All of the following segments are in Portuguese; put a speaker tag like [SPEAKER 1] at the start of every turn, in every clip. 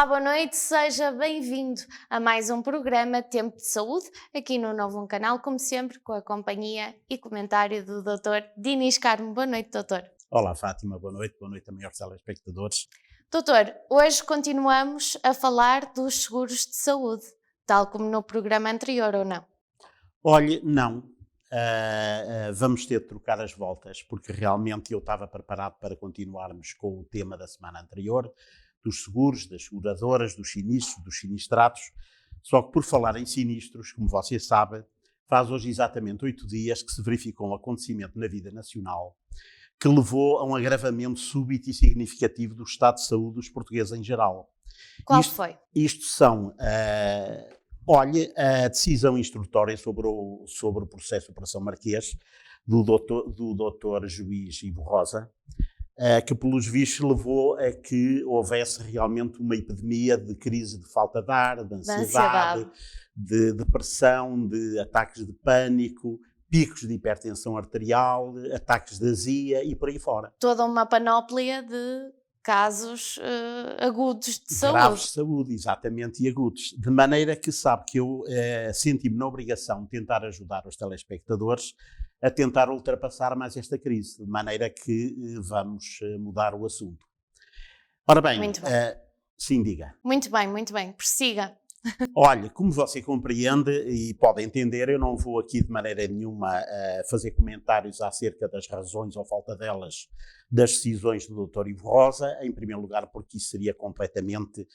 [SPEAKER 1] Olá, boa noite, seja bem-vindo a mais um programa Tempo de Saúde, aqui no Novo Canal, como sempre, com a companhia e comentário do Dr. Dinis Carmo. Boa noite, doutor.
[SPEAKER 2] Olá, Fátima, boa noite também aos telespectadores.
[SPEAKER 1] Doutor, hoje continuamos a falar dos seguros de saúde, tal como no programa anterior, ou não?
[SPEAKER 2] Olhe, não, vamos ter de trocar as voltas, porque realmente eu estava preparado para continuarmos com o tema da semana anterior, dos seguros, das seguradoras, dos sinistros, dos sinistrados, só que por falar em sinistros, como você sabe, faz hoje exatamente 8 dias que se verificou um acontecimento na vida nacional que levou a um agravamento súbito e significativo do estado de saúde dos portugueses em geral.
[SPEAKER 1] Qual foi?
[SPEAKER 2] Isto são, olha, a decisão instrutória sobre o processo de Operação Marquês do doutor juiz Ivo Rosa, que pelos vistos levou a que houvesse realmente uma epidemia de crise de falta de ar, de ansiedade, de depressão, de ataques de pânico, picos de hipertensão arterial, ataques de azia e por aí fora.
[SPEAKER 1] Toda uma panóplia de casos agudos de saúde.
[SPEAKER 2] Graves de saúde, exatamente, e agudos. De maneira que sabe que eu senti-me na obrigação de tentar ajudar os telespectadores a tentar ultrapassar mais esta crise, de maneira que vamos mudar o assunto. Ora bem,
[SPEAKER 1] Muito bem.
[SPEAKER 2] Sim, diga.
[SPEAKER 1] Muito bem, prossiga.
[SPEAKER 2] Olha, como você compreende e pode entender, eu não vou aqui de maneira nenhuma fazer comentários acerca das razões ou falta delas das decisões do Dr. Ivo Rosa, em primeiro lugar porque isso seria completamente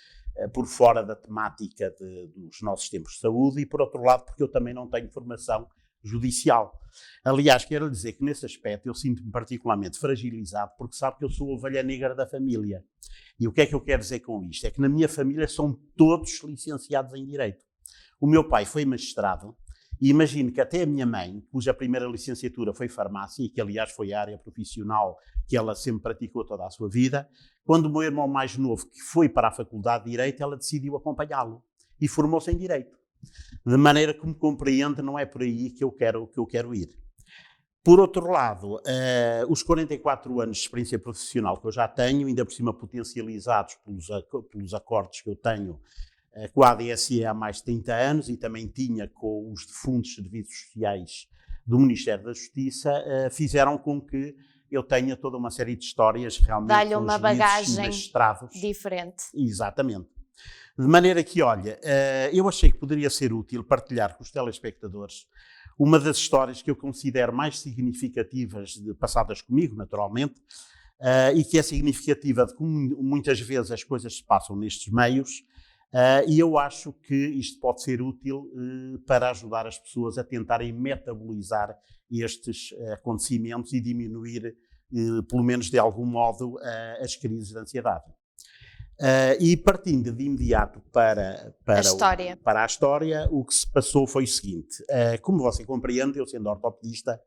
[SPEAKER 2] por fora da temática dos nossos tempos de saúde e por outro lado porque eu também não tenho formação judicial. Aliás, quero dizer que nesse aspecto eu sinto-me particularmente fragilizado porque sabe que eu sou a ovelha negra da família. E o que é que eu quero dizer com isto? É que na minha família são todos licenciados em Direito. O meu pai foi magistrado e imagino que até a minha mãe, cuja primeira licenciatura foi farmácia e que aliás foi a área profissional que ela sempre praticou toda a sua vida, quando o meu irmão mais novo, que foi para a Faculdade de Direito, ela decidiu acompanhá-lo e formou-se em Direito. De maneira que me compreende, não é por aí que eu quero ir. Por outro lado, os 44 anos de experiência profissional que eu já tenho, ainda por cima potencializados pelos acordos que eu tenho com a ADSE há mais de 30 anos e também tinha com os defuntos serviços sociais do Ministério da Justiça, fizeram com que eu tenha toda uma série de histórias realmente
[SPEAKER 1] Dá-lhe uma bagagem diferente.
[SPEAKER 2] Exatamente. De maneira que, olha, eu achei que poderia ser útil partilhar com os telespectadores uma das histórias que eu considero mais significativas passadas comigo, naturalmente, e que é significativa de como muitas vezes as coisas se passam nestes meios, e eu acho que isto pode ser útil para ajudar as pessoas a tentarem metabolizar estes acontecimentos e diminuir, pelo menos de algum modo, as crises de ansiedade. E partindo de imediato para a história, o que se passou foi o seguinte. Como você compreende, eu sendo ortopedista,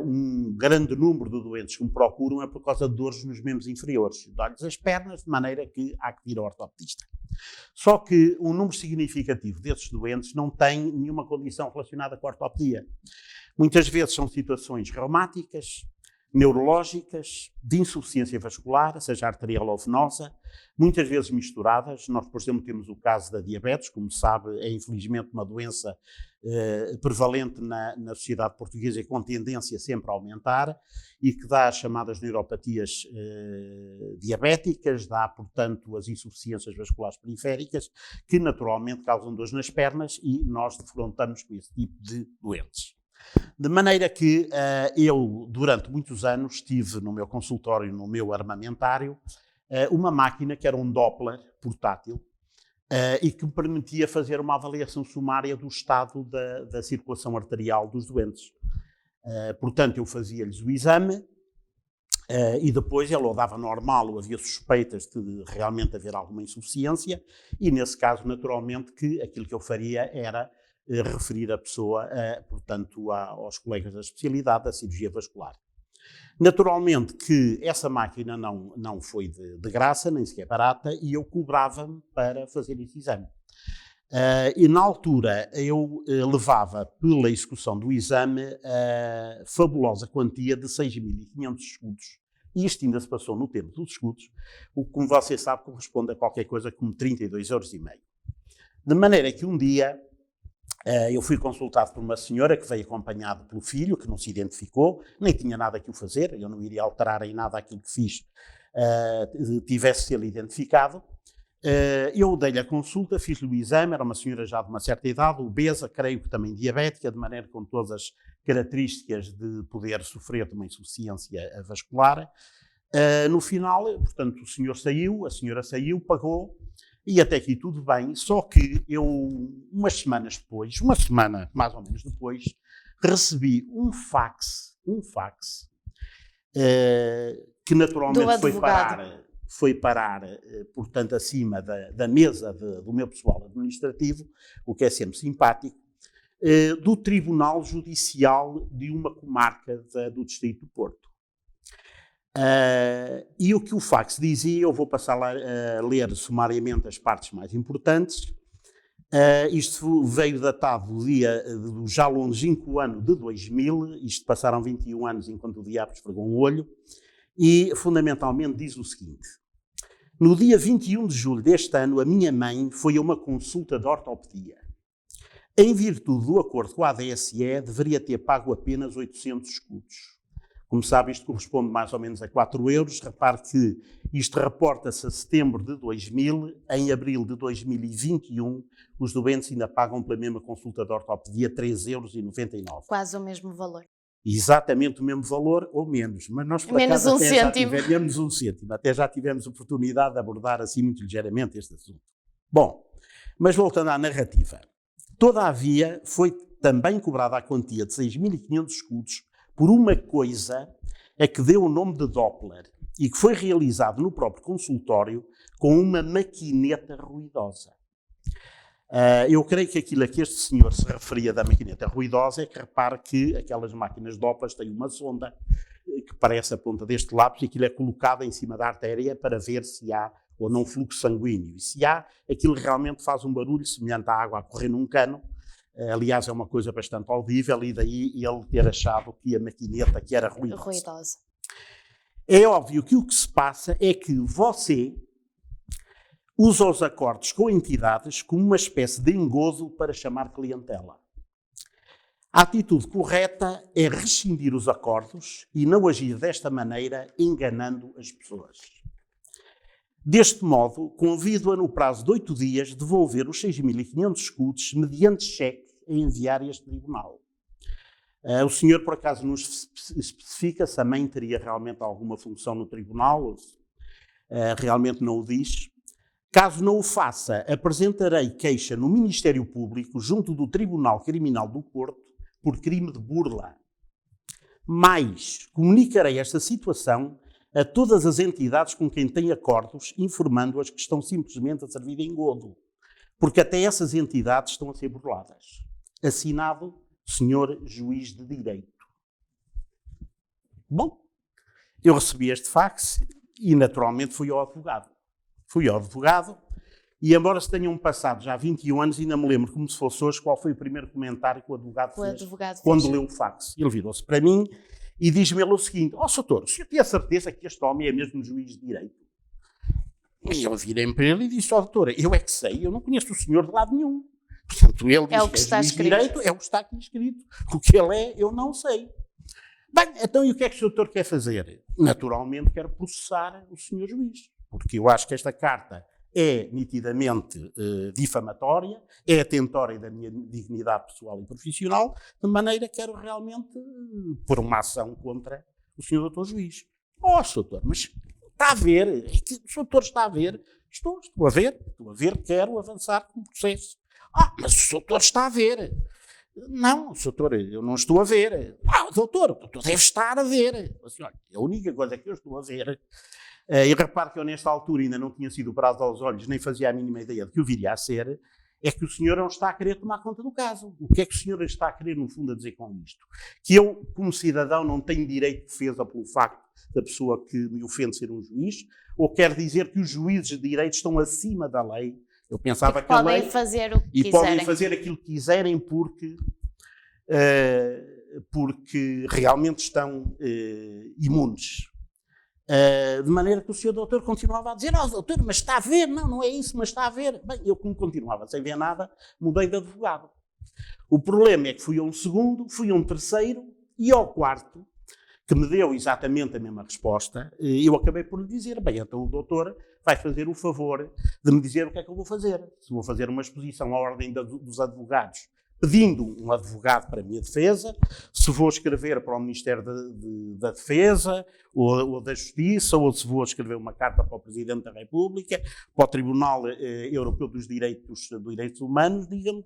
[SPEAKER 2] um grande número de doentes que me procuram é por causa de dores nos membros inferiores. Dói-lhes as pernas, de maneira que há que ir ao ortopedista. Só que um número significativo desses doentes não tem nenhuma condição relacionada com a ortopedia. Muitas vezes são situações reumáticas, neurológicas, de insuficiência vascular, seja arterial ou venosa, muitas vezes misturadas. Nós, por exemplo, temos o caso da diabetes, como sabe, é infelizmente uma doença prevalente na sociedade portuguesa e com tendência sempre a aumentar e que dá as chamadas neuropatias diabéticas, dá, portanto, as insuficiências vasculares periféricas, que naturalmente causam dores nas pernas e nós defrontamos com esse tipo de doentes. De maneira que eu, durante muitos anos, tive no meu consultório, no meu armamentário, uma máquina que era um Doppler portátil e que me permitia fazer uma avaliação sumária do estado da circulação arterial dos doentes. Portanto, eu fazia-lhes o exame e depois ele ou dava normal ou havia suspeitas de realmente haver alguma insuficiência e, nesse caso, naturalmente, que aquilo que eu faria era referir a pessoa, portanto, aos colegas da especialidade da cirurgia vascular. Naturalmente que essa máquina não foi de graça, nem sequer barata, e eu cobrava-me para fazer esse exame. E na altura eu levava pela execução do exame a fabulosa quantia de 6.500 escudos Isto ainda se passou no tempo dos escudos, o que, como você sabe, corresponde a qualquer coisa como 32,5 €. De maneira que um dia eu fui consultado por uma senhora que veio acompanhado pelo filho, que não se identificou, nem tinha nada que o fazer, eu não iria alterar em nada aquilo que fiz, tivesse ele identificado. Eu dei-lhe a consulta, fiz-lhe o exame, era uma senhora já de uma certa idade, obesa, creio que também diabética, de maneira com todas as características de poder sofrer de uma insuficiência vascular. No final, portanto, o senhor saiu, a senhora saiu, pagou, e até aqui tudo bem, só que eu, umas semanas depois, uma semana mais ou menos depois, recebi um fax, que naturalmente foi parar, portanto, acima da mesa do meu pessoal administrativo, o que é sempre simpático, do Tribunal Judicial de uma comarca do Distrito do Porto. E o que o fax dizia, eu vou passar a ler sumariamente as partes mais importantes. Isto veio datado do já longínquo ano de 2000, isto passaram 21 anos enquanto o diabo esfregou um olho, e fundamentalmente diz o seguinte: no dia 21 de julho deste ano, a minha mãe foi a uma consulta de ortopedia. Em virtude do acordo com a ADSE, deveria ter pago apenas 800 escudos. Como sabe, isto corresponde mais ou menos a 4 €. Repare que isto reporta-se a setembro de 2000. Em abril de 2021, os doentes ainda pagam pela mesma consulta de ortopedia 3,99 €.
[SPEAKER 1] Quase o mesmo valor.
[SPEAKER 2] Exatamente o mesmo valor ou menos. Mas nós, por
[SPEAKER 1] menos
[SPEAKER 2] acaso,
[SPEAKER 1] um cêntimo.
[SPEAKER 2] Menos um cêntimo. Até já tivemos oportunidade de abordar assim muito ligeiramente este assunto. Bom, mas voltando à narrativa. Todavia, foi também cobrada a quantia de 6.500 escudos por uma coisa a que deu o nome de Doppler e que foi realizado no próprio consultório com uma maquineta ruidosa. Eu creio que aquilo a que este senhor se referia da maquineta ruidosa é que repare que aquelas máquinas Doppler têm uma sonda que parece a ponta deste lápis e aquilo é colocado em cima da artéria para ver se há ou não fluxo sanguíneo. E se há, aquilo realmente faz um barulho semelhante à água a correr num cano. Aliás, é uma coisa bastante audível e daí ele ter achado que a maquineta que era ruidosa. É óbvio que o que se passa é que você usa os acordos com entidades como uma espécie de engodo para chamar clientela. A atitude correta é rescindir os acordos e não agir desta maneira enganando as pessoas. Deste modo, convido-a no prazo de 8 dias devolver os 6.500 escudos mediante cheque a enviar a este tribunal. O senhor, por acaso, nos especifica se a mãe teria realmente alguma função no tribunal, realmente não o diz. Caso não o faça, apresentarei queixa no Ministério Público junto do Tribunal Criminal do Porto por crime de burla. Mais, comunicarei esta situação a todas as entidades com quem tem acordos, informando-as que estão simplesmente a servir de engodo, porque até essas entidades estão a ser burladas. Assinado, Senhor Juiz de Direito. Bom, eu recebi este fax e naturalmente fui ao advogado. E embora se tenham passado já 21 anos, ainda me lembro como se fosse hoje qual foi o primeiro comentário que o advogado fez quando leu o fax. Ele virou-se para mim e diz-me ele o seguinte: doutor, o senhor tem a certeza que este homem é mesmo juiz de direito? E eu virei-me para ele e disse: doutor, eu é que sei, eu não conheço o senhor de lado nenhum. Portanto, ele diz que é juiz de direito, é o que está aqui escrito. O que ele é, eu não sei. Bem, então e o que é que o doutor quer fazer? Naturalmente quero processar o senhor juiz, porque eu acho que esta carta é nitidamente difamatória, é atentória da minha dignidade pessoal e profissional, de maneira que quero realmente pôr uma ação contra o senhor doutor juiz. Doutor, mas está a ver, é que o doutor está a ver, estou a ver, quero avançar com o processo. Mas o doutor está a ver. Não, doutor, eu não estou a ver. Doutor, o doutor deve estar a ver. Assim, olha, a única coisa que eu estou a ver, e repare que eu nesta altura ainda não tinha sido brado aos olhos, nem fazia a mínima ideia de que o viria a ser, é que o senhor não está a querer tomar conta do caso. O que é que o senhor está a querer, no fundo, a dizer com isto? Que eu, como cidadão, não tenho direito de defesa pelo facto da pessoa que me ofende ser um juiz, ou quer dizer que os juízes de direito estão acima da lei? Eu pensava que a lei...
[SPEAKER 1] podem fazer o que quiserem.
[SPEAKER 2] Podem fazer aquilo que quiserem porque realmente estão imunes. De maneira que o senhor doutor continuava a dizer, doutor, mas está a ver? Não, não é isso, mas está a ver. Bem, eu como continuava sem ver nada, mudei de advogado. O problema é que fui a um segundo, fui a um terceiro e ao quarto, que me deu exatamente a mesma resposta, eu acabei por lhe dizer, bem, então o doutor vai fazer o favor de me dizer o que é que eu vou fazer. Se vou fazer uma exposição à ordem dos advogados, pedindo um advogado para a minha defesa, se vou escrever para o Ministério da Defesa, ou da Justiça, ou se vou escrever uma carta para o Presidente da República, para o Tribunal Europeu dos Direitos Humanos, diga-me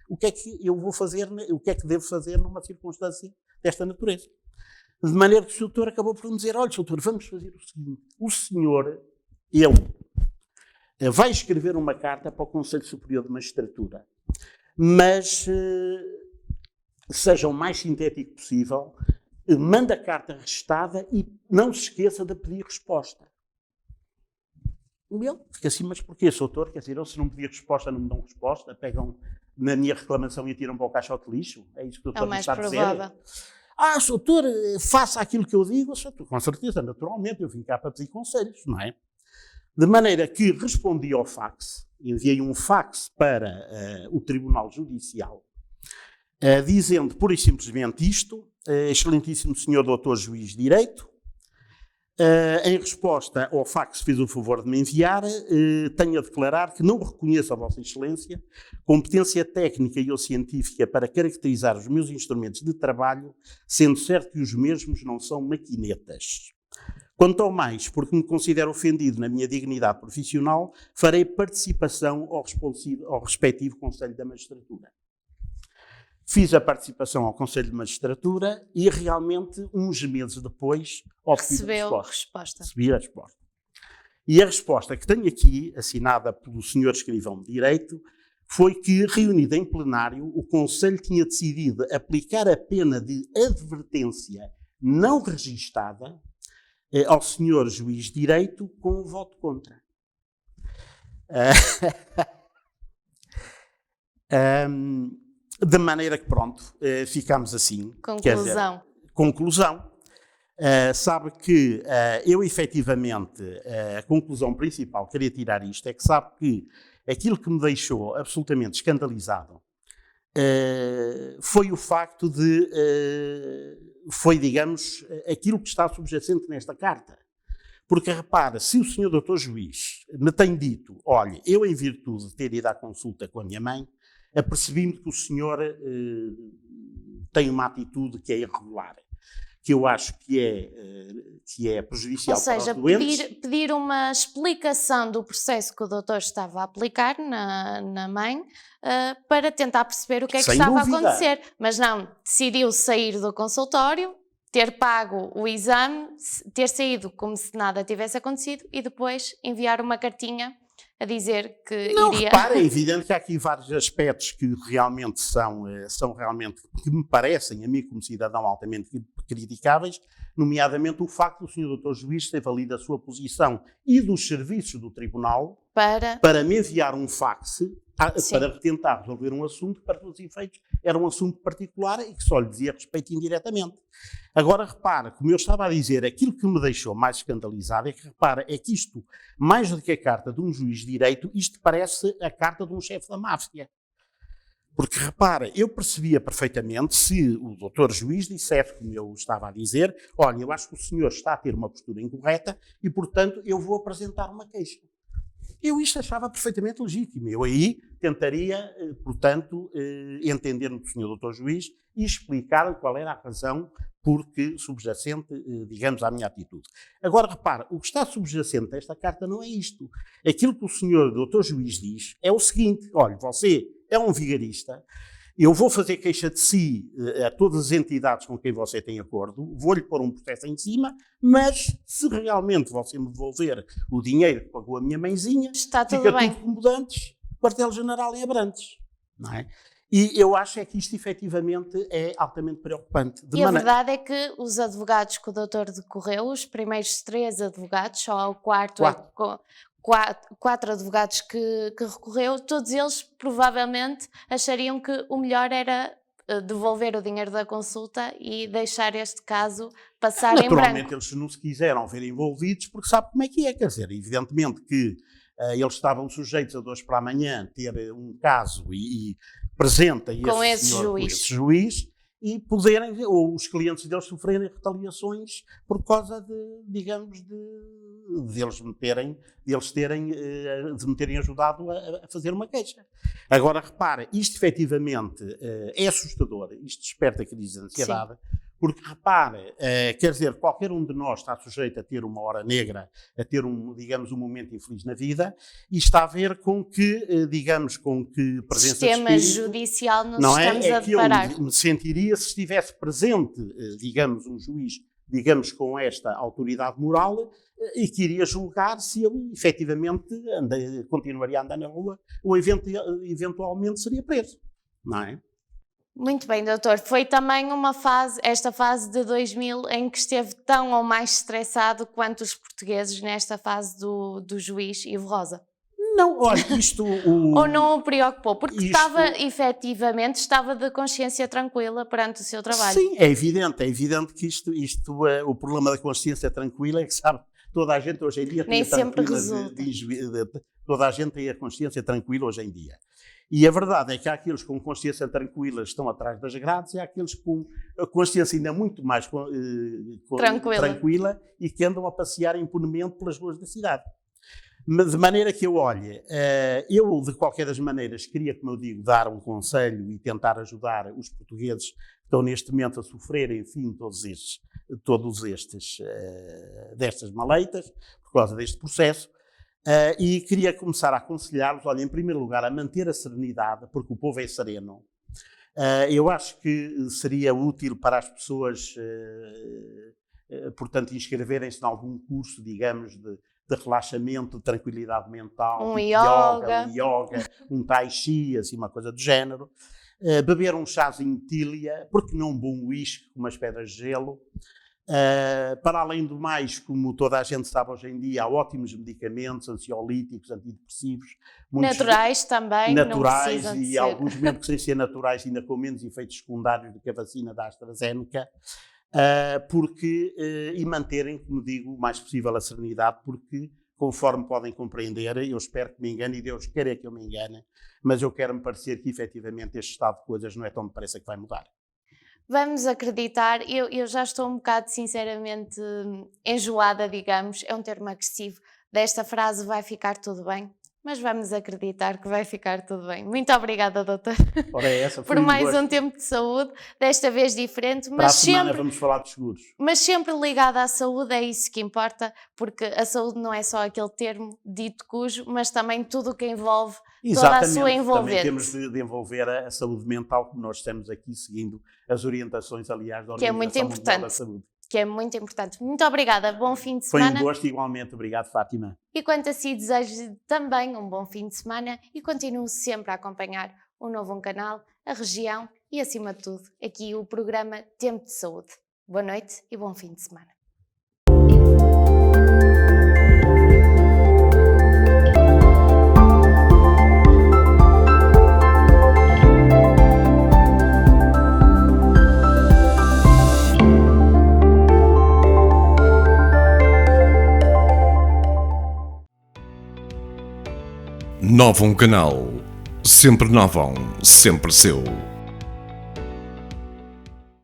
[SPEAKER 2] o que é que eu vou fazer, o que é que devo fazer numa circunstância desta natureza. De maneira que o doutor acabou por me dizer, olha, doutor, vamos fazer o seguinte, o senhor, vai escrever uma carta para o Conselho Superior de Magistratura, mas seja o mais sintético possível, manda a carta registada e não se esqueça de pedir resposta. E eu fico assim, mas porquê, doutor? Quer dizer, se não pedir resposta, não me dão resposta, pegam na minha reclamação e atiram para o caixote de lixo? É isso que o doutor me está a dizer? É o mais provável. Doutor, faça aquilo que eu digo. Com certeza, naturalmente, eu vim cá para pedir conselhos, não é? De maneira que respondi ao fax, enviei um fax para o Tribunal Judicial, dizendo pura e simplesmente isto, excelentíssimo senhor doutor juiz de direito, em resposta ao fax que fiz o favor de me enviar, tenho a declarar que não reconheço a Vossa Excelência competência técnica e ou científica para caracterizar os meus instrumentos de trabalho, sendo certo que os mesmos não são maquinetas. Quanto ao mais, porque me considero ofendido na minha dignidade profissional, farei participação ao respectivo Conselho da Magistratura. Fiz a participação ao Conselho de Magistratura e realmente, uns meses depois, recebi a resposta. E a resposta que tenho aqui, assinada pelo senhor escrivão de Direito, foi que, reunido em plenário, o Conselho tinha decidido aplicar a pena de advertência não registada ao senhor juiz de direito com o voto contra. De maneira que, pronto, ficamos assim.
[SPEAKER 1] Conclusão.
[SPEAKER 2] Conclusão. Sabe que eu, efetivamente, a conclusão principal que queria tirar isto é que sabe que aquilo que me deixou absolutamente escandalizado foi o facto de... foi, digamos, aquilo que está subjacente nesta carta. Porque, repara, se o senhor doutor juiz me tem dito, olha, eu em virtude de ter ido à consulta com a minha mãe, apercebi-me que o senhor tem uma atitude que é irregular, que eu acho que é prejudicial para os doentes.
[SPEAKER 1] Ou seja, pedir uma explicação do processo que o doutor estava a aplicar na mãe para tentar perceber o que é que estava a acontecer. Mas não, decidiu sair do consultório, ter pago o exame, ter saído como se nada tivesse acontecido e depois enviar uma cartinha a dizer que
[SPEAKER 2] não,
[SPEAKER 1] iria...
[SPEAKER 2] Repara, é evidente que há aqui vários aspectos que realmente são realmente, que me parecem, a mim como cidadão, altamente criticáveis, nomeadamente o facto do Sr. Dr. Juiz ter valido a sua posição e dos serviços do Tribunal para me enviar um fax para tentar resolver um assunto que, para todos os efeitos, era um assunto particular e que só lhe dizia respeito indiretamente. Agora, repara, como eu estava a dizer, aquilo que me deixou mais escandalizado é que, repara, é que isto, mais do que a carta de um juiz de direito, isto parece a carta de um chefe da máfia. Porque, repara, eu percebia perfeitamente se o doutor juiz dissesse, como eu estava a dizer, olha, eu acho que o senhor está a ter uma postura incorreta e, portanto, eu vou apresentar uma queixa. Eu isto achava perfeitamente legítimo. Eu aí tentaria, portanto, entender-me do senhor doutor juiz e explicar qual era a razão porque subjacente, digamos, à minha atitude. Agora, repara, o que está subjacente a esta carta não é isto. Aquilo que o senhor doutor juiz diz é o seguinte, olha, você é um vigarista, eu vou fazer queixa de si a todas as entidades com quem você tem acordo, vou-lhe pôr um processo em cima, mas se realmente você me devolver o dinheiro que pagou a minha mãezinha,
[SPEAKER 1] está tudo
[SPEAKER 2] fica
[SPEAKER 1] bem.
[SPEAKER 2] Tudo como dantes, quartel-general em Abrantes, não é? E eu acho é que isto efetivamente é altamente preocupante.
[SPEAKER 1] A verdade é que os advogados que o doutor decorreu, os primeiros 3 advogados, só o quarto quatro advogados que recorreu, todos eles provavelmente achariam que o melhor era devolver o dinheiro da consulta e deixar este caso passar em branco.
[SPEAKER 2] Naturalmente eles não se quiseram ver envolvidos porque sabe como é que é, quer dizer, evidentemente que eles estavam sujeitos a de hoje para amanhã ter um caso e apresenta esse juiz e poderem, ou os clientes deles sofrerem retaliações por causa de, digamos, de me terem ajudado a fazer uma queixa. Agora, repara, isto efetivamente é assustador, isto desperta crise de ansiedade, porque repara, quer dizer, qualquer um de nós está sujeito a ter uma hora negra, a ter digamos, um momento infeliz na vida, e está a ver com que, digamos, com que presença
[SPEAKER 1] sistema
[SPEAKER 2] de espírito,
[SPEAKER 1] judicial nos
[SPEAKER 2] não
[SPEAKER 1] estamos a
[SPEAKER 2] que
[SPEAKER 1] deparar.
[SPEAKER 2] eu me sentiria se estivesse presente, digamos, um juiz, digamos, com esta autoridade moral, e que iria julgar se eu efetivamente continuaria a andar na rua ou eventualmente seria preso, não é?
[SPEAKER 1] Muito bem, doutor. Foi também esta fase de 2000 em que esteve tão ou mais estressado quanto os portugueses nesta fase do juiz Ivo Rosa?
[SPEAKER 2] Não, olha, isto...
[SPEAKER 1] Ou não o preocupou? Porque efetivamente estava de consciência tranquila perante o seu trabalho.
[SPEAKER 2] Sim, é evidente que o problema da consciência tranquila é que, sabe, toda a gente hoje em dia
[SPEAKER 1] nem sempre resulta.
[SPEAKER 2] Toda a gente tem a consciência tranquila hoje em dia. E a verdade é que há aqueles com consciência tranquila que estão atrás das grades e há aqueles com a consciência ainda muito mais tranquila e que andam a passear impunemente pelas ruas da cidade. De maneira que eu olhe, eu de qualquer das maneiras queria, como eu digo, dar um conselho e tentar ajudar os portugueses que estão neste momento a sofrer, enfim, todos estes destas maleitas, por causa deste processo. E queria começar a aconselhá-los, olha, em primeiro lugar, a manter a serenidade, porque o povo é sereno. Eu acho que seria útil para as pessoas, portanto, inscreverem-se em algum curso, digamos, de relaxamento, de tranquilidade mental,
[SPEAKER 1] um yoga,
[SPEAKER 2] um tai chi, assim, uma coisa do género. Beber um chazinho de tília, porque não um bom uísque com umas pedras de gelo. Para além do mais, como toda a gente sabe hoje em dia, há ótimos medicamentos ansiolíticos, antidepressivos.
[SPEAKER 1] Naturais também,
[SPEAKER 2] naturais,
[SPEAKER 1] não
[SPEAKER 2] e alguns mesmo que sem ser naturais ainda com menos efeitos secundários do que a vacina da AstraZeneca, e manterem, como digo, o mais possível a serenidade, porque, conforme podem compreender, eu espero que me engane, e Deus queira que eu me engane, mas eu quero-me parecer que efetivamente este estado de coisas não é tão depressa que vai mudar.
[SPEAKER 1] Vamos acreditar, eu já estou um bocado sinceramente enjoada, digamos, é um termo agressivo, desta frase vai ficar tudo bem, mas vamos acreditar que vai ficar tudo bem. Muito obrigada, doutor, por mais um tempo de saúde, desta vez diferente, mas
[SPEAKER 2] para a semana vamos falar de seguros.
[SPEAKER 1] Mas sempre ligada à saúde, é isso que importa, porque a saúde não é só aquele termo dito cujo, mas também tudo o que envolve toda a sua envolvente.
[SPEAKER 2] Também temos de envolver a saúde mental, como nós estamos aqui seguindo as orientações, aliás, da Organização Mundial da Saúde.
[SPEAKER 1] Que é muito importante. Muito obrigada, bom fim de semana.
[SPEAKER 2] Foi um gosto igualmente, obrigado, Fátima.
[SPEAKER 1] E quanto a si, desejo também um bom fim de semana e continuo sempre a acompanhar o Novo Canal, a região e, acima de tudo, aqui o programa Tempo de Saúde. Boa noite e bom fim de semana.
[SPEAKER 3] Novo Canal, sempre novão, sempre seu.